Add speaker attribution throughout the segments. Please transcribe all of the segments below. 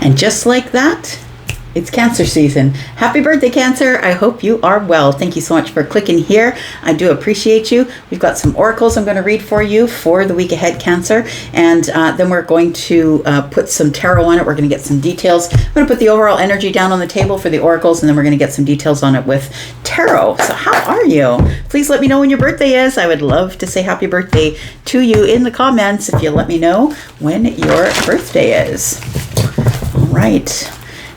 Speaker 1: And just like that, it's Cancer season. Happy birthday, Cancer. I hope you are well. Thank you so much for clicking here. I do appreciate you. We've got some oracles I'm going to read for you for the week ahead, Cancer. And then we're going to put some tarot on it. We're going to get some details. I'm going to put the overall energy down on the table for the oracles, and then we're going to get some details on it with tarot. So how are you? Please let me know when your birthday is. I would love to say happy birthday to you in the comments if you let me know when your birthday is. All right.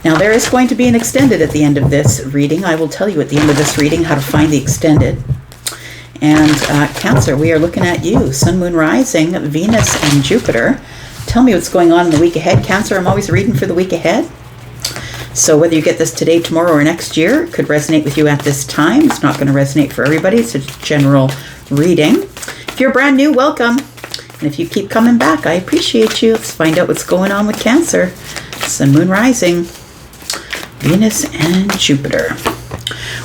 Speaker 1: Now, there is going to be an extended at the end of this reading. I will tell you at the end of this reading how to find the extended. And Cancer, we are looking at you. Sun, Moon, Rising, Venus, and Jupiter. Tell me what's going on in the week ahead. Cancer, I'm always reading for the week ahead. So whether you get this today, tomorrow, or next year, it could resonate with you at this time. It's not going to resonate for everybody. It's a general reading. If you're brand new, welcome. And if you keep coming back, I appreciate you. Let's find out what's going on with Cancer. Sun, Moon, Rising, Venus, and Jupiter.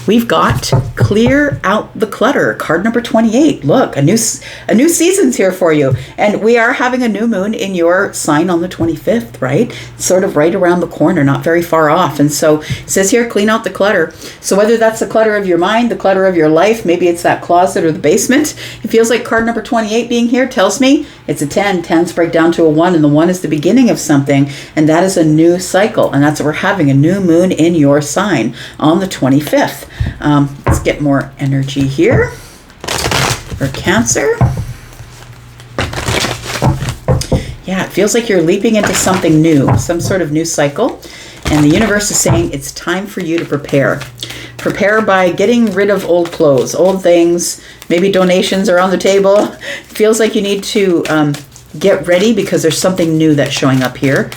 Speaker 1: We've got Clear Out the Clutter, card number 28. Look, a new season's here for you. And we are having a new moon in your sign on the 25th, right? Sort of right around the corner, not very far off. And so it says here, clean out the clutter. So whether that's the clutter of your mind, the clutter of your life, maybe it's that closet or the basement, it feels like card number 28 being here tells me it's a 10. 10s break down to a 1, and the 1 is the beginning of something. And that is a new cycle. And that's what we're having, a new moon in your sign on the 25th. Let's get more energy here for Cancer. Yeah, it feels like you're leaping into something new, some sort of new cycle. And the universe is saying it's time for you to prepare. Prepare by getting rid of old clothes, old things, maybe donations are on the table. It feels like you need to get ready because there's something new that's showing up here.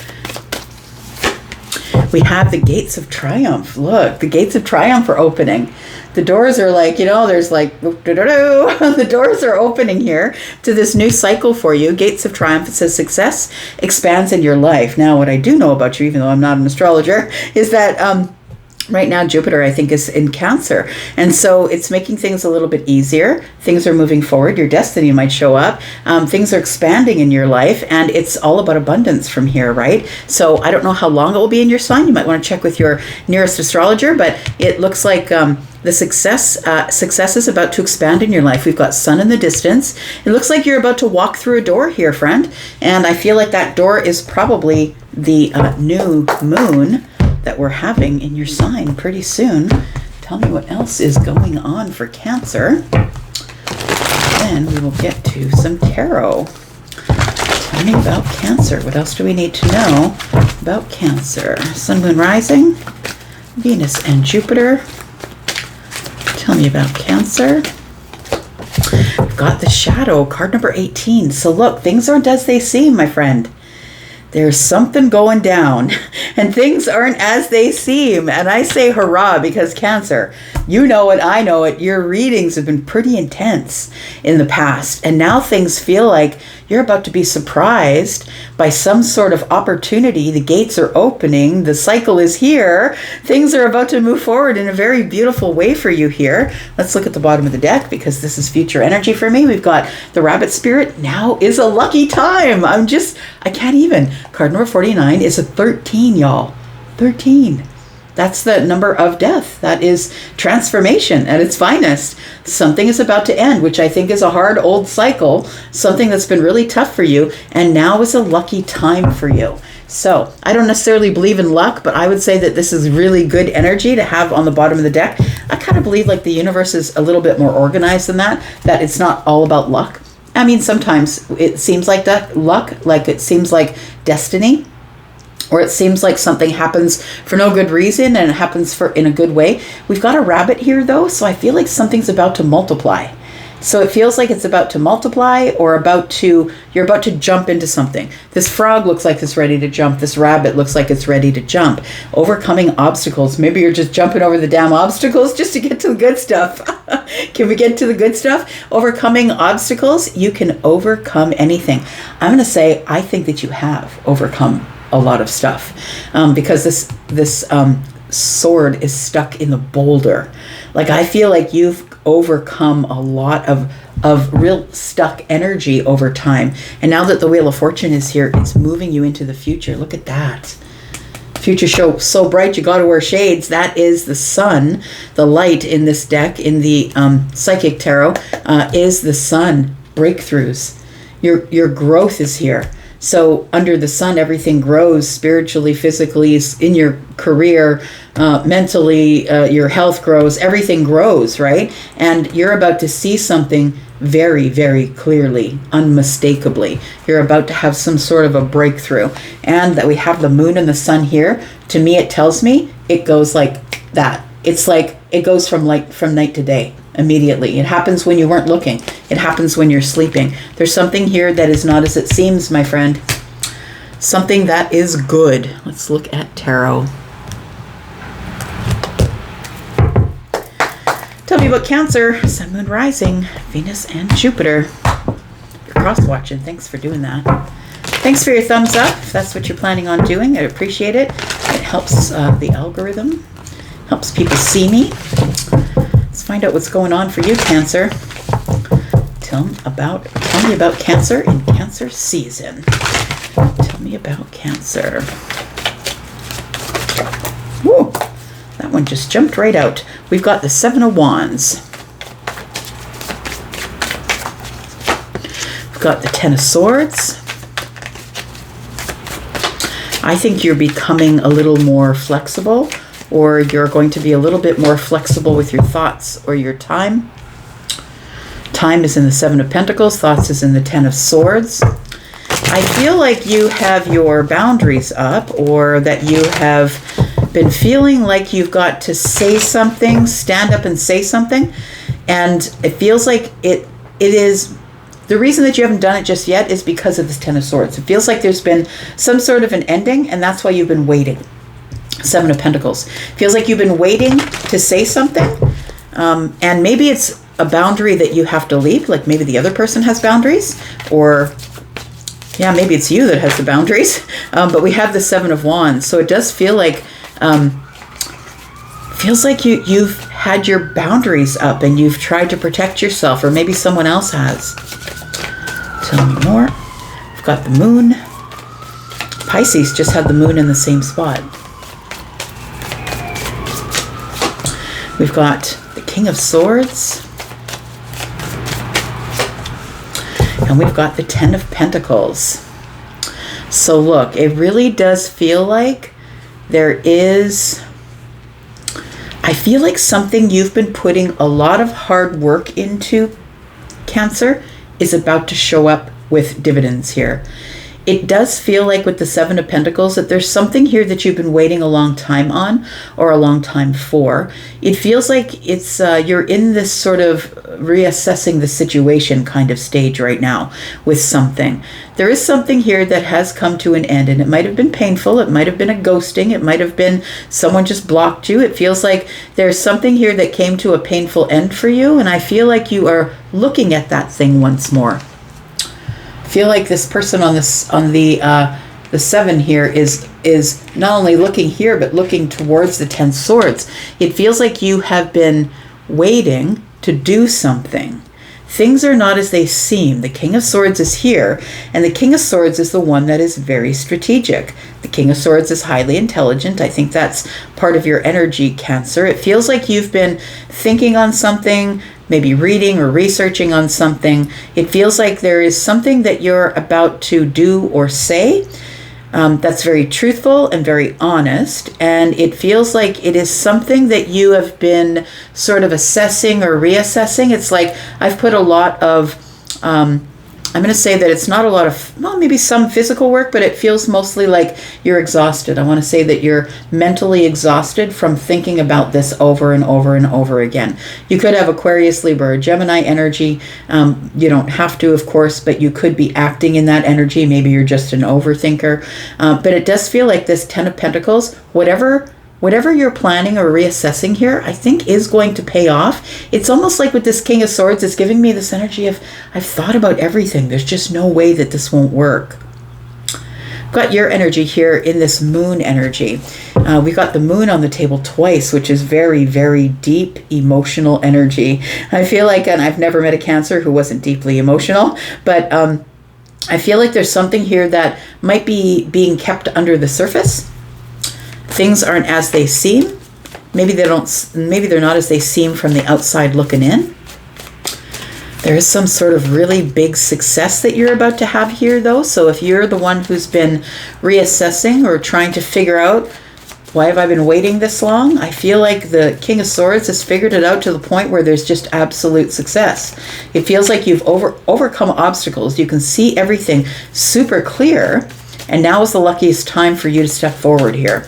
Speaker 1: We have the gates of triumph. Look, the gates of triumph are opening. The doors are like, there's like, the doors are opening here to this new cycle for you. Gates of triumph. It says success expands in your life. Now, what I do know about you, even though I'm not an astrologer, is that right now, Jupiter, I think, is in Cancer. And so it's making things a little bit easier. Things are moving forward. Your destiny might show up. Things are expanding in your life. And it's all about abundance from here, right? So I don't know how long it will be in your sign. You might want to check with your nearest astrologer. But it looks like the success is about to expand in your life. We've got sun in the distance. It looks like you're about to walk through a door here, friend. And I feel like that door is probably the new moon that we're having in your sign pretty soon. Tell me what else is going on for Cancer. Then we will get to some tarot. Tell me about Cancer. What else do we need to know about Cancer? Sun, Moon, Rising, Venus, and Jupiter. Tell me about Cancer. We've got the Shadow, card number 18. So look, things aren't as they seem, my friend. There's something going down and things aren't as they seem. And I say hurrah because Cancer, you know it, I know it. Your readings have been pretty intense in the past. And now things feel like you're about to be surprised by some sort of opportunity. The gates are opening. The cycle is here. Things are about to move forward in a very beautiful way for you here. Let's look at the bottom of the deck because this is future energy for me. We've got the Rabbit Spirit. Now is a lucky time. I can't even. Card number 49 is a 13, y'all. 13. That's the number of death. That is transformation at its finest. Something is about to end, which I think is a hard old cycle, something that's been really tough for you, and now is a lucky time for you. So I don't necessarily believe in luck, but I would say that this is really good energy to have on the bottom of the deck. I kind of believe like the universe is a little bit more organized than that it's not all about luck. I mean, sometimes it seems like that luck, like it seems like destiny, or it seems like something happens for no good reason and it happens in a good way. We've got a rabbit here though, so I feel like something's about to multiply. So it feels like it's about to multiply or you're about to jump into something. This frog looks like it's ready to jump. This rabbit looks like it's ready to jump. Overcoming obstacles. Maybe you're just jumping over the damn obstacles just to get to the good stuff. Can we get to the good stuff? Overcoming obstacles. You can overcome anything. I'm going to say, I think that you have overcome a lot of stuff because this sword is stuck in the boulder. Like I feel like you've overcome a lot of real stuck energy over time. And now that the Wheel of Fortune is here, it's moving you into the future. Look at that. Future show so bright you got to wear shades. That is the sun. The light in this deck, in the Psychic Tarot, is the sun. Breakthroughs. Your growth is here. So under the sun, everything grows spiritually, physically, in your career, mentally, your health grows, everything grows, right? And you're about to see something very, very clearly, unmistakably. You're about to have some sort of a breakthrough. And that we have the moon and the sun here, to me, it tells me it goes like that. It's like it goes from night to day. Immediately. It happens when you weren't looking. It happens when you're sleeping. There's something here that is not as it seems, my friend. Something that is good. Let's look at tarot. Tell me about Cancer, Sun, Moon, Rising, Venus, and Jupiter. You're cross-watching. Thanks for doing that. Thanks for your thumbs up. If that's what you're planning on doing, I appreciate it. It helps the algorithm. Helps people see me. Let's find out what's going on for you, Cancer. Tell me about Cancer in Cancer season. Tell me about Cancer. Woo! That one just jumped right out. We've got the Seven of Wands. We've got the Ten of Swords. I think you're becoming a little more flexible, or you're going to be a little bit more flexible with your thoughts or your time. Time is in the Seven of Pentacles. Thoughts is in the Ten of Swords. I feel like you have your boundaries up, or that you have been feeling like you've got to say something, stand up and say something. And it feels like it is... The reason that you haven't done it just yet is because of this Ten of Swords. It feels like there's been some sort of an ending, and that's why you've been waiting. Seven of Pentacles. Feels like you've been waiting to say something, and maybe it's a boundary that you have to leap, like maybe the other person has boundaries, or yeah, maybe it's you that has the boundaries, but we have the Seven of Wands, so it does feel like you've had your boundaries up and you've tried to protect yourself, or maybe someone else has. Tell me more. We've got the Moon. Pisces just had the Moon in the same spot. We've got the King of Swords. And we've got the Ten of Pentacles. So look, it really does feel like there is... I feel like something you've been putting a lot of hard work into, Cancer, is about to show up with dividends here. It does feel like with the Seven of Pentacles that there's something here that you've been waiting a long time on, or a long time for. It feels like it's you're in this sort of reassessing the situation kind of stage right now with something. There is something here that has come to an end, and it might have been painful. It might have been a ghosting. It might have been someone just blocked you. It feels like there's something here that came to a painful end for you, and I feel like you are looking at that thing once more. Feel like this person on the Seven here is not only looking here but looking towards the Ten Swords. It feels like you have been waiting to do something. Things are not as they seem. The King of Swords is here, and the King of Swords is the one that is very strategic. The King of Swords is highly intelligent. I think that's part of your energy, Cancer. It feels like you've been thinking on something, maybe reading or researching on something. It feels like there is something that you're about to do or say that's very truthful and very honest. And it feels like it is something that you have been sort of assessing or reassessing. It's like I've put a lot of, I'm going to say that it's not a lot of, well, maybe some physical work, but it feels mostly like you're exhausted. I want to say that you're mentally exhausted from thinking about this over and over and over again. You could have Aquarius, Libra, or Gemini energy. You don't have to, of course, but you could be acting in that energy. Maybe you're just an overthinker. But it does feel like this Ten of Pentacles, whatever you're planning or reassessing here, I think is going to pay off. It's almost like with this King of Swords, it's giving me this energy of, I've thought about everything. There's just no way that this won't work. Got your energy here in this Moon energy. We got the Moon on the table twice, which is very, very deep emotional energy. I feel like, and I've never met a Cancer who wasn't deeply emotional, but I feel like there's something here that might be being kept under the surface. things aren't as they seem. Maybe they're not as they seem from the outside looking in. There is some sort of really big success that you're about to have here, though. So if you're the one who's been reassessing or trying to figure out, why have I been waiting this long? I feel like the King of Swords has figured it out to the point where there's just absolute success. It feels like you've overcome obstacles. You can see everything super clear. And now is the luckiest time for you to step forward here.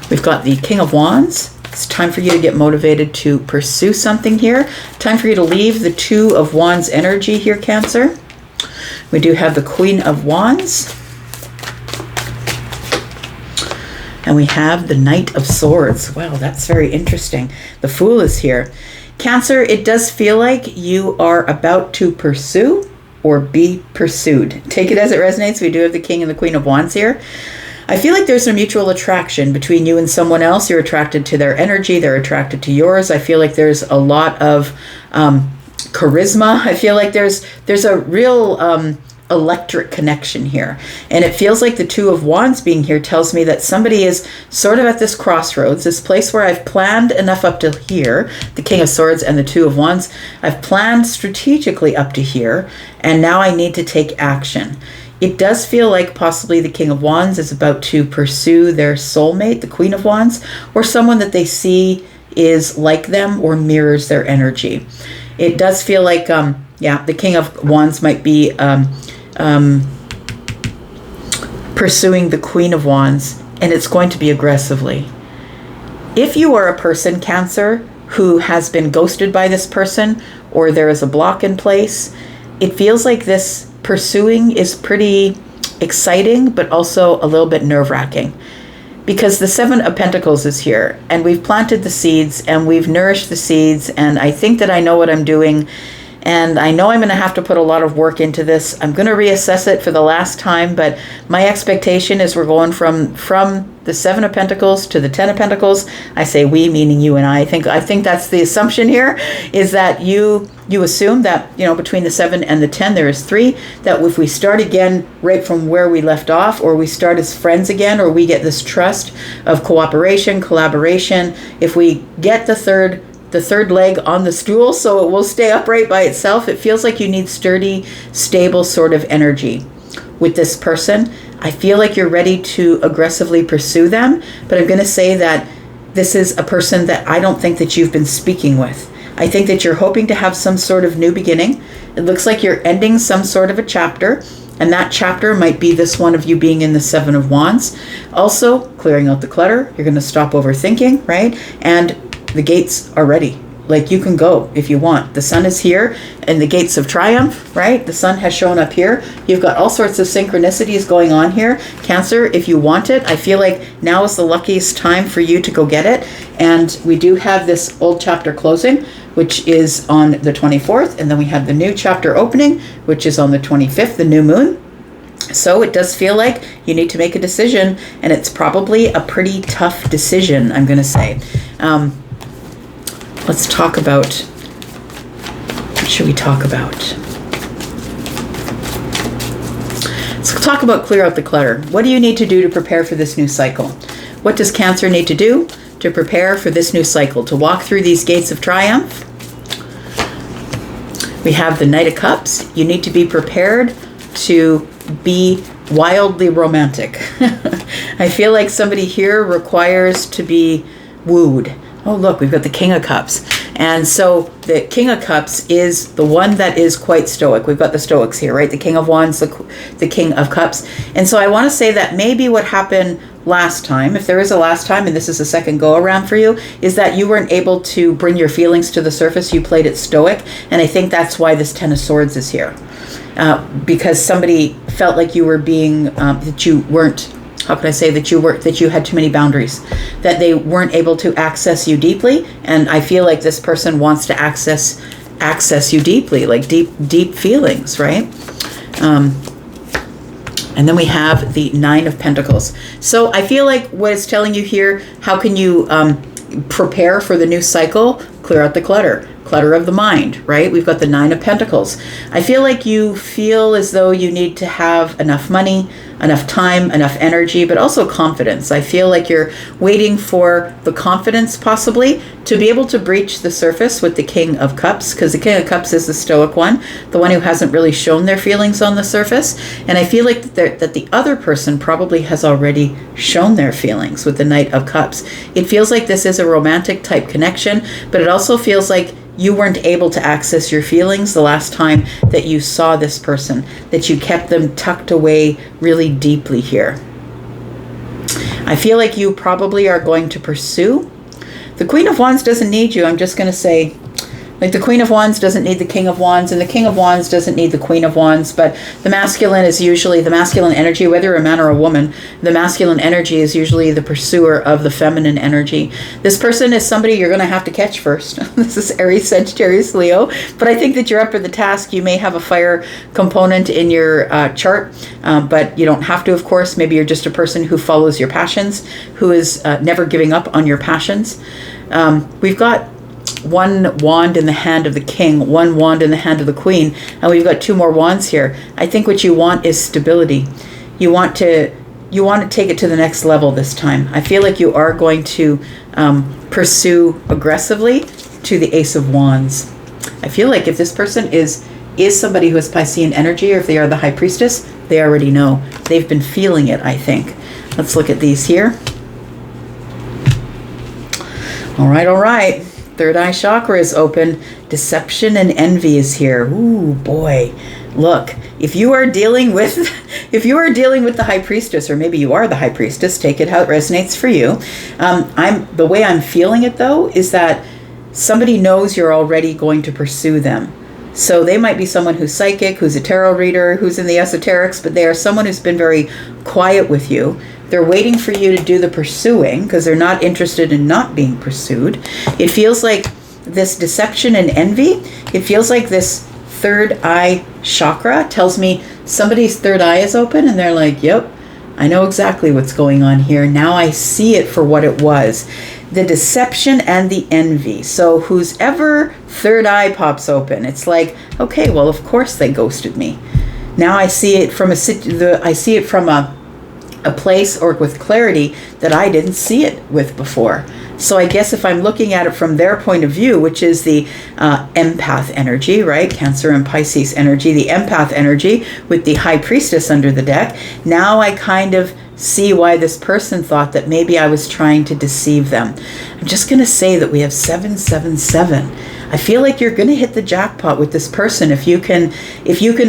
Speaker 1: We've got the King of Wands. It's time for you to get motivated to pursue something here. Time for you to leave the Two of Wands energy here, Cancer. We do have the Queen of Wands. And we have the Knight of Swords. Wow, that's very interesting. The Fool is here. Cancer, it does feel like you are about to pursue or be pursued. Take it as it resonates. We do have the King and the Queen of Wands here. I feel like there's a mutual attraction between you and someone else. You're attracted to their energy. They're attracted to yours. I feel like there's a lot of charisma. I feel like there's a real electric connection here. And it feels like the Two of Wands being here tells me that somebody is sort of at this crossroads, this place where I've planned enough up to here, the King of Swords and the Two of Wands. I've planned strategically up to here, and now I need to take action. It does feel like possibly the King of Wands is about to pursue their soulmate, the Queen of Wands, or someone that they see is like them or mirrors their energy. It does feel like, the King of Wands might be pursuing the Queen of Wands, and it's going to be aggressively. If you are a person, Cancer, who has been ghosted by this person, or there is a block in place, it feels like this pursuing is pretty exciting, but also a little bit nerve-wracking. Because the Seven of Pentacles is here, and we've planted the seeds, and we've nourished the seeds, and I think that I know what I'm doing. And I know I'm going to have to put a lot of work into this. I'm going to reassess it for the last time, but my expectation is we're going from the Seven of Pentacles to the Ten of Pentacles. I say we, meaning you and I. I think that's the assumption here, is that you assume that, between the 7 and the 10, there is 3, that if we start again right from where we left off, or we start as friends again, or we get this trust of cooperation, collaboration, if we get the third leg on the stool so it will stay upright by itself. It feels like you need sturdy, stable sort of energy with this person. I feel like you're ready to aggressively pursue them, but I'm going to say that this is a person that I don't think that you've been speaking with. I think that you're hoping to have some sort of new beginning. It looks like you're ending some sort of a chapter, and that chapter might be this one of you being in the Seven of Wands. Also, clearing out the clutter. You're going to stop overthinking, right? And the gates are ready. Like, you can go if you want. The sun is here and the gates of triumph, right? The sun has shown up here. You've got all sorts of synchronicities going on here. Cancer, if you want it, I feel like now is the luckiest time for you to go get it. And we do have this old chapter closing, which is on the 24th. And then we have the new chapter opening, which is on the 25th, the new moon. So it does feel like you need to make a decision, and it's probably a pretty tough decision, I'm going to say. Let's talk about, what should we talk about? Let's talk about clear out the clutter. What do you need to do to prepare for this new cycle? What does Cancer need to do to prepare for this new cycle, to walk through these gates of triumph? We have the Knight of Cups. You need to be prepared to be wildly romantic. I feel like somebody here requires to be wooed. Oh, look, we've got the King of Cups. And so the King of Cups is the one that is quite stoic. We've got the Stoics here, right? The King of Wands, the King of Cups. And so I want to say that maybe what happened last time, if there is a last time, and this is a second go around for you, is that you weren't able to bring your feelings to the surface. You played it stoic. And I think that's why this Ten of Swords is here. Because somebody felt like you were being, that you weren't, how can I say, that you had too many boundaries, that they weren't able to access you deeply. And I feel like this person wants to access you deeply, like deep feelings, right? And then we have the Nine of Pentacles. So I feel like what it's telling you here, how can you prepare for the new cycle? clear out the clutter of the mind, right? We've got the 9 of Pentacles. I feel like you feel as though you need to have enough money, enough time, enough energy, but also confidence. I feel like you're waiting for the confidence possibly to be able to breach the surface with the King of Cups, because the King of Cups is the stoic one, the one who hasn't really shown their feelings on the surface. And I feel like that the other person probably has already shown their feelings with the Knight of Cups. It feels like this is a romantic type connection, but it also feels like you weren't able to access your feelings the last time that you saw this person, that you kept them tucked away really deeply here. I feel like you probably are going to pursue. The Queen of Wands doesn't need you. I'm just going to say, like, the Queen of Wands doesn't need the King of Wands, and the King of Wands doesn't need the Queen of Wands, but the masculine is usually the masculine energy, whether you're a man or a woman. The masculine energy is usually the pursuer of the feminine energy. This person is somebody you're going to have to catch first. This is Aries, Sagittarius, Leo, but I think that you're up for the task. You may have a fire component in your chart, but you don't have to, of course. Maybe you're just a person who follows your passions, who is never giving up on your passions. We've got one wand in the hand of the king, one wand in the hand of the queen, and we've got 2 more wands here. I think what you want is stability. You want to take it to the next level this time. I feel like you are going to pursue aggressively to the Ace of Wands. I feel like if this person is somebody who has Piscean energy, or if they are the High Priestess, they already know. They've been feeling it, I think. Let's look at these here. All right. Third eye chakra is open. Deception and envy is here. Ooh, boy. Look, if you are dealing with the High Priestess, or maybe you are the High Priestess, take it how it resonates for you. The way I'm feeling it, though, is that somebody knows you're already going to pursue them. So they might be someone who's psychic, who's a tarot reader, who's in the esoterics, but they are someone who's been very quiet with you. They're waiting for you to do the pursuing because they're not interested in not being pursued. It feels like this deception and envy, it feels like this third eye chakra tells me somebody's third eye is open and they're like, yep, I know exactly what's going on here. Now I see it for what it was. The deception and the envy. So whose ever third eye pops open, it's like, okay, well, of course they ghosted me. Now I see it from a place or with clarity that I didn't see it with before. So I guess if I'm looking at it from their point of view, which is the empath energy, right? Cancer and Pisces energy, the empath energy with the High Priestess under the deck. Now I kind of see why this person thought that maybe I was trying to deceive them. I'm just going to say that we have 777. I feel like you're going to hit the jackpot with this person if you can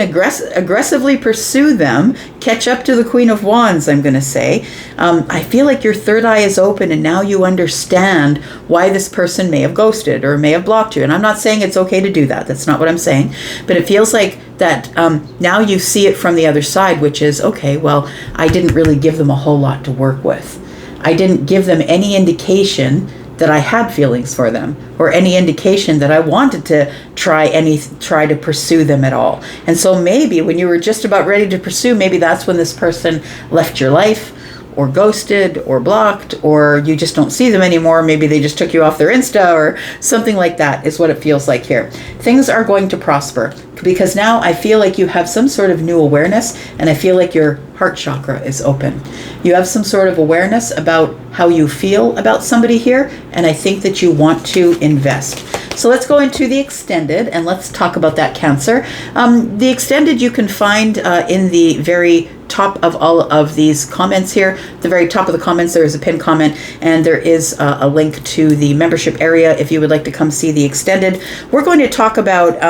Speaker 1: aggressively pursue them, catch up to the Queen of Wands, I'm going to say. I feel like your third eye is open and now you understand why this person may have ghosted or may have blocked you. And I'm not saying it's okay to do that. That's not what I'm saying. But it feels like that now you see it from the other side, which is, okay, well, I didn't really give them a whole lot to work with. I didn't give them any indication that I had feelings for them, or any indication that I wanted to try to pursue them at all. And so maybe when you were just about ready to pursue, maybe that's when this person left your life, or ghosted, or blocked, or you just don't see them anymore. Maybe they just took you off their Insta or something like that is what it feels like here. Things are going to prosper because now I feel like you have some sort of new awareness, and I feel like your heart chakra is open. You have some sort of awareness about how you feel about somebody here, and I think that you want to invest. So let's go into the extended and let's talk about that, Cancer. The extended you can find in the very top of all of these comments here. The very top of the comments, there is a pinned comment, and there is a link to the membership area if you would like to come see the extended. We're going to talk about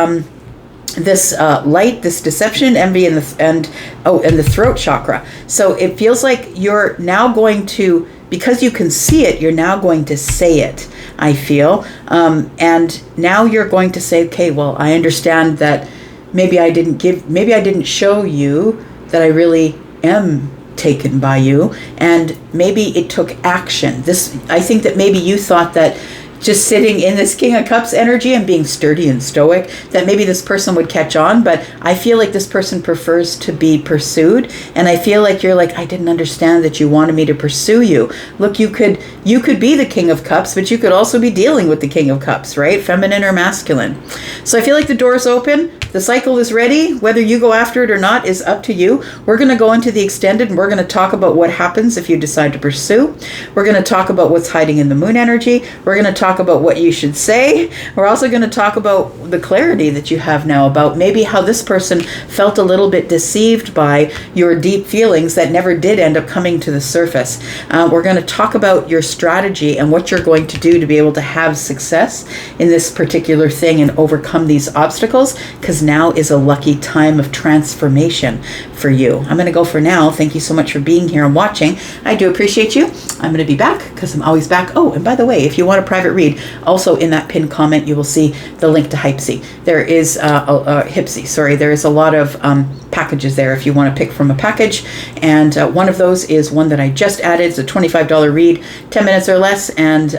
Speaker 1: this light, this deception, envy, and the throat chakra. So it feels like you're now going to, because you can see it, you're now going to say it, I feel. And now you're going to say, okay, well, I understand that maybe I didn't show you that I really am taken by you, and maybe it took action. I think that maybe you thought that just sitting in this King of Cups energy and being sturdy and stoic, that maybe this person would catch on. But I feel like this person prefers to be pursued. And I feel like you're like, I didn't understand that you wanted me to pursue you. Look, you could be the King of Cups, but you could also be dealing with the King of Cups, right? Feminine or masculine. So I feel like the door's open. The cycle is ready. Whether you go after it or not is up to you. We're going to go into the extended and we're going to talk about what happens if you decide to pursue. We're going to talk about what's hiding in the moon energy. We're going to talk about what you should say. We're also going to talk about the clarity that you have now about maybe how this person felt a little bit deceived by your deep feelings that never did end up coming to the surface. We're going to talk about your strategy and what you're going to do to be able to have success in this particular thing and overcome these obstacles, because now is a lucky time of transformation for you. I'm going to go for now. Thank you so much for being here and watching. I do appreciate you. I'm going to be back because I'm always back. Oh, and by the way, if you want a private read, also in that pinned comment, you will see the link to Hypsee. There is Hypsee, sorry. There is a lot of packages there if you want to pick from a package. And one of those is one that I just added. It's a $25 read, 10 minutes or less, and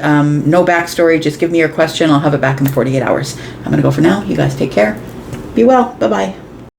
Speaker 1: no backstory. Just give me your question. I'll have it back in 48 hours. I'm going to go for now. You guys take care. Be well. Bye-bye.